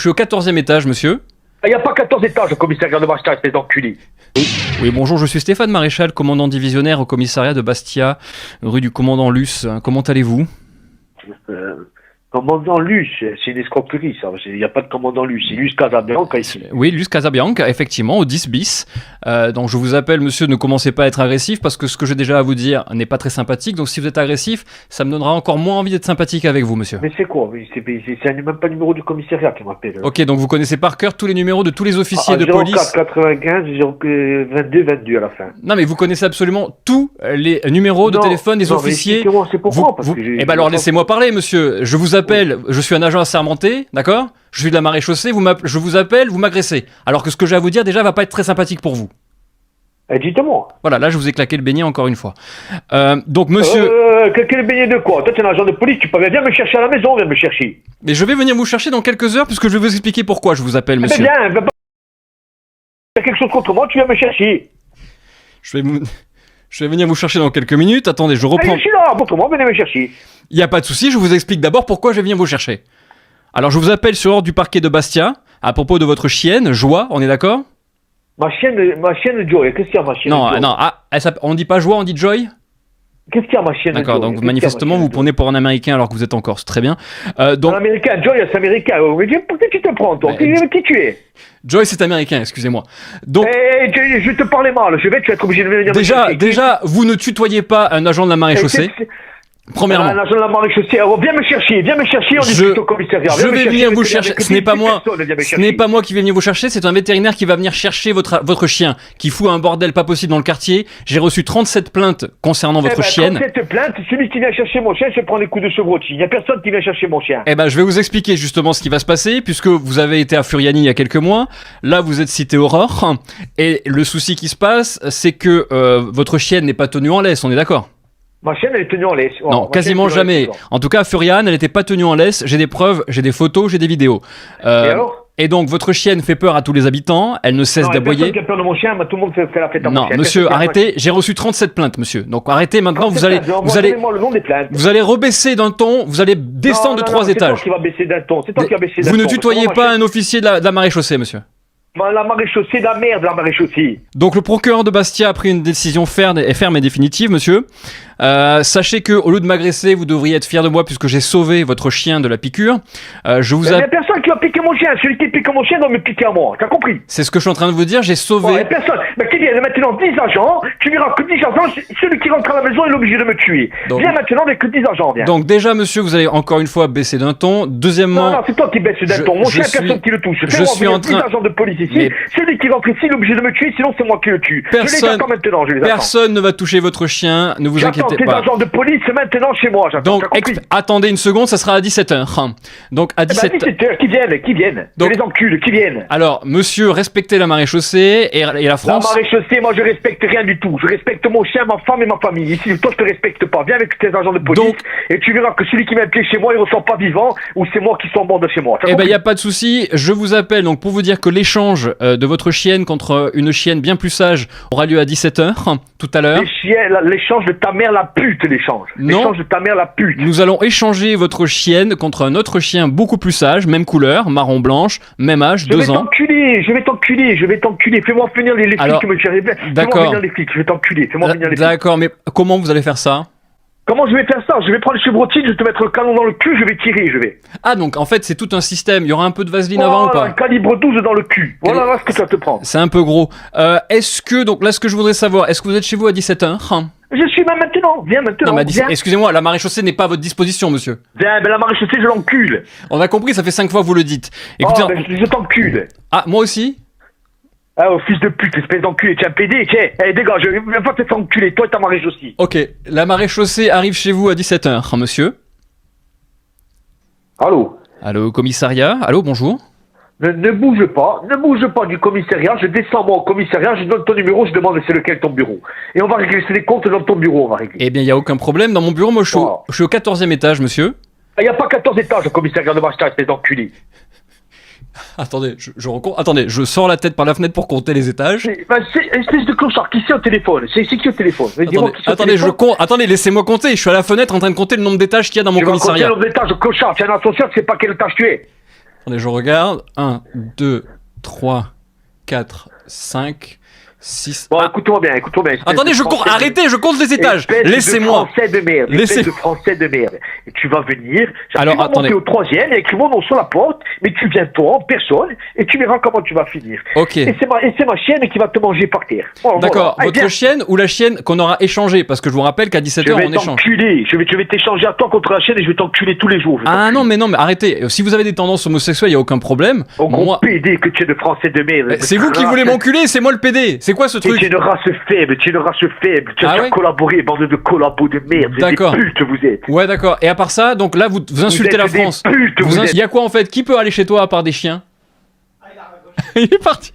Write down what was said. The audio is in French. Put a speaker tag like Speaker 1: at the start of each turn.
Speaker 1: Je suis au 14e étage, monsieur.
Speaker 2: Il n'y a pas 14 étages au commissariat de Bastia, espèce d'enculé.
Speaker 1: Oui, bonjour, je suis Stéphane Maréchal, commandant divisionnaire au commissariat de Bastia, rue du commandant Luce. Comment allez-vous ?
Speaker 2: Commandant Luce, c'est une escroquerie, ça. Il n'y a pas de commandant Luce, c'est Luce Casabianca ici.
Speaker 1: Oui, Luce Casabianca, effectivement, au 10 bis. Donc je vous appelle, monsieur, ne commencez pas à être agressif, parce que ce que j'ai déjà à vous dire n'est pas très sympathique. Donc si vous êtes agressif, ça me donnera encore moins envie d'être sympathique avec vous, monsieur.
Speaker 2: Mais c'est quoi? C'est même pas le numéro du commissariat qui m'appelle.
Speaker 1: Ok, donc vous connaissez par cœur tous les numéros de tous les officiers de police.
Speaker 2: 04 95 22 22 à la fin.
Speaker 1: Non, mais vous connaissez absolument tous les numéros de téléphone des officiers.
Speaker 2: Mais c'est pourquoi
Speaker 1: Eh ben alors laissez-moi parler, monsieur. Je vous appelle, je suis un agent assermenté, d'accord ? Je suis de la maréchaussée, je vous appelle, vous m'agressez. Alors que ce que j'ai à vous dire déjà va pas être très sympathique pour vous.
Speaker 2: Dites-moi.
Speaker 1: Voilà, là je vous ai claqué le beignet encore une fois. Donc monsieur...
Speaker 2: Quel beignet de quoi? Toi tu es un agent de police, tu peux venir me chercher à la maison, viens me chercher.
Speaker 1: Mais je vais venir vous chercher dans quelques heures puisque je vais vous expliquer pourquoi je vous appelle, monsieur.
Speaker 2: Mais bien, t'as quelque chose contre moi, tu viens me chercher.
Speaker 1: Je vais venir vous chercher dans quelques minutes. Attendez, je reprends...
Speaker 2: Allez, je suis là, contre moi, venez me chercher.
Speaker 1: Il n'y a pas de souci, je vous explique d'abord pourquoi je viens vous chercher. Alors je vous appelle sur ordre du parquet de Bastia, à propos de votre chienne, Joie, on est d'accord ?
Speaker 2: Ma chienne Joy, qu'est-ce qu'il y a ma chienne
Speaker 1: Non,
Speaker 2: Joy?
Speaker 1: non, on dit pas Joie, on dit Joy ?
Speaker 2: Qu'est-ce qu'il y a ma chienne
Speaker 1: D'accord,
Speaker 2: Joy?
Speaker 1: donc manifestement vous prenez pour un Américain alors que vous êtes en Corse, très bien. Donc...
Speaker 2: Un Américain, Joy c'est Américain, pourquoi tu te prends toi? Qui tu es?
Speaker 1: Joy c'est Américain, excusez-moi. Donc...
Speaker 2: je te parlais mal, tu vas être obligé de venir me chercher.
Speaker 1: Déjà, vous ne tutoyez pas un agent de la maréchaussée. Premièrement.
Speaker 2: Un agent de la maréchaussée, viens me chercher, on discute au commissariat.
Speaker 1: Je vais venir vous chercher, ce n'est pas moi. Ce n'est pas moi qui vais venir vous chercher, c'est un vétérinaire qui va venir chercher votre chien, qui fout un bordel pas possible dans le quartier. J'ai reçu 37 plaintes concernant votre chienne.
Speaker 2: 37 plaintes, celui qui vient chercher mon chien se prend des coups de chevrotis. Il n'y a personne qui vient chercher mon chien.
Speaker 1: Eh ben, je vais vous expliquer justement ce qui va se passer, puisque vous avez été à Furiani il y a quelques mois. Là, vous êtes cité Aurore. Et le souci qui se passe, c'est que votre chienne n'est pas tenue en laisse, on est d'accord ?
Speaker 2: Ma chienne, elle est tenue en laisse.
Speaker 1: Non, quasiment jamais. En tout cas, à Furiane, elle n'était pas tenue en laisse. J'ai des preuves, j'ai des photos, j'ai des vidéos.
Speaker 2: Et alors ?
Speaker 1: Et donc, votre chienne fait peur à tous les habitants. Elle ne cesse d'aboyer.
Speaker 2: Personne qui a peur de mon chien, tout le monde fait la fête à mon chien.
Speaker 1: Non, monsieur, arrêtez. J'ai reçu 37 plaintes, monsieur. Donc, arrêtez maintenant. Vous allez rebaisser d'un ton. Vous allez descendre de 3 étages.
Speaker 2: C'est toi qui vas baisser d'un ton. C'est toi qui vas baisser d'un ton.
Speaker 1: Vous ne tutoyez pas un officier de la maréchaussée, monsieur.
Speaker 2: La maréchaussée de la merde, la maréchaussée.
Speaker 1: Donc le procureur de Bastia a pris une décision ferme et définitive, monsieur. Sachez que au lieu de m'agresser, vous devriez être fier de moi puisque j'ai sauvé votre chien de la piqûre.
Speaker 2: Il n'y a personne qui va piquer mon chien. Celui qui pique mon chien doit me piquer à moi. T'as compris?
Speaker 1: C'est ce que je suis en train de vous dire. J'ai sauvé.
Speaker 2: Ouais, personne. Mais qui vient maintenant 10 agents. Tu verras que 10 agents. Celui qui rentre à la maison est obligé de me tuer. Viens maintenant avec que 10 agents. Viens.
Speaker 1: Donc déjà, monsieur, vous allez encore une fois baisser d'un ton. Deuxièmement.
Speaker 2: Non, c'est toi qui baisses d'un ton. Mon chien, personne qui le touche.
Speaker 1: Je suis en train.
Speaker 2: 10 agents de police ici. Celui qui rentre ici, il est obligé de me tuer, sinon c'est moi qui le tue.
Speaker 1: Personne ne va toucher votre chien, ne vous inquiétez pas.
Speaker 2: J'attends tes agents de police maintenant chez moi.
Speaker 1: Donc, attendez une seconde, ça sera à 17h. Donc, à
Speaker 2: 17h, qui viennent. Donc, je les encule, qui viennent.
Speaker 1: Alors, monsieur, respectez la maréchaussée et la France.
Speaker 2: La maréchaussée, moi je respecte rien du tout. Je respecte mon chien, ma femme et ma famille. Ici, toi je te respecte pas. Viens avec tes agents de police et tu verras que celui qui met un pied chez moi, il ressort pas vivant ou c'est moi qui suis mort de chez moi.
Speaker 1: Eh ben, y a pas de souci. Je vous appelle donc pour vous dire que l'échange de votre chienne contre une chienne bien plus sage aura lieu à 17h tout à l'heure.
Speaker 2: L'échange de ta mère la pute, l'échange. L'échange de ta mère la pute.
Speaker 1: Nous allons échanger votre chienne contre un autre chien beaucoup plus sage, même couleur, marron blanche, même âge, 2 ans.
Speaker 2: Je vais t'enculer. Fais-moi venir les flics qui me cherchent.
Speaker 1: D'accord.
Speaker 2: Fais-moi venir les flics, je vais t'enculer. Fais-moi venir les flics.
Speaker 1: D'accord, mais comment vous allez faire ça ?
Speaker 2: Comment je vais faire ça? Je vais prendre le chevrotine, je vais te mettre le canon dans le cul, je vais tirer,
Speaker 1: Ah, donc en fait, c'est tout un système. Il y aura un peu de vaseline avant ou pas?
Speaker 2: Un calibre 12 dans le cul. Voilà ce que ça te prend.
Speaker 1: C'est un peu gros. Est-ce que, donc là, ce que je voudrais savoir, est-ce que vous êtes chez vous à 17h?
Speaker 2: Je suis là maintenant. Viens maintenant.
Speaker 1: Non, mais excusez-moi, la maréchaussée n'est pas à votre disposition, monsieur.
Speaker 2: Viens, la maréchaussée, je l'encule.
Speaker 1: On a compris, ça fait 5 fois que vous le dites. Écoutez,
Speaker 2: je t'encule.
Speaker 1: Ah, moi aussi?
Speaker 2: Ah, fils de pute, espèce d'enculé, tu es un PD, tiens, allez, dégage, va te faire enculer, toi et ta maréchaussée.
Speaker 1: Ok, la maréchaussée arrive chez vous à 17h, monsieur.
Speaker 2: Allô?
Speaker 1: Allô, commissariat? Allô, bonjour?
Speaker 2: Ne bouge pas du commissariat, je descends moi au commissariat, je donne ton numéro, je demande c'est lequel ton bureau. Et on va régler, c'est les comptes dans ton bureau, on va régler.
Speaker 1: Eh bien, il n'y a aucun problème, dans mon bureau, moi je suis au 14e étage, monsieur.
Speaker 2: Il n'y a pas 14 étages au commissariat de Bastia, espèce d'enculé.
Speaker 1: Attendez, Attendez, je sors la tête par la fenêtre pour compter les étages.
Speaker 2: C'est espèce de clochard, qui c'est au téléphone? C'est qui au téléphone?
Speaker 1: Attendez, laissez-moi compter, je suis à la fenêtre en train de compter le nombre d'étages qu'il y a dans mon commissariat.
Speaker 2: Tu vas compter le nombre d'étages, clochard, tu es un associé, tu sais pas quel étage tu es.
Speaker 1: Attendez, je regarde. 1, 2, 3, 4, 5, 6...
Speaker 2: Bon, écoute-moi bien.
Speaker 1: Attendez, je cours. Arrêtez, je compte les étages. Laissez-moi.
Speaker 2: Espèce de français de merde. Et tu vas venir.
Speaker 1: Alors,
Speaker 2: tu vas
Speaker 1: attendez.
Speaker 2: monter au 3e, il y a écrit mon nom sur la porte, mais tu viens toi, en personne, et tu verras comment tu vas finir.
Speaker 1: Ok.
Speaker 2: Et c'est ma chienne qui va te manger par terre. Voilà,
Speaker 1: D'accord.
Speaker 2: voilà.
Speaker 1: Votre chienne ou la chienne qu'on aura échangée? Parce que je vous rappelle qu'à 17h, on échange.
Speaker 2: Je vais t'échanger à toi contre la chienne et je vais t'enculer tous les jours.
Speaker 1: Ah non, mais arrêtez. Si vous avez des tendances homosexuelles, il n'y a aucun problème.
Speaker 2: Au gros
Speaker 1: Moi...
Speaker 2: PD que tu es de français de merde.
Speaker 1: C'est vous qui voulez m'enculer, c'est moi le PD. C'est quoi ce truc?
Speaker 2: Tu es une race faible. Tu as
Speaker 1: ouais
Speaker 2: collaboré, bande de collabos de merde.
Speaker 1: D'accord.
Speaker 2: Des putes, vous êtes.
Speaker 1: Ouais, d'accord. Et à part ça, donc là, vous insultez la France.
Speaker 2: Il
Speaker 1: Il y a quoi en fait? Qui peut aller chez toi à part des chiens? Il est parti.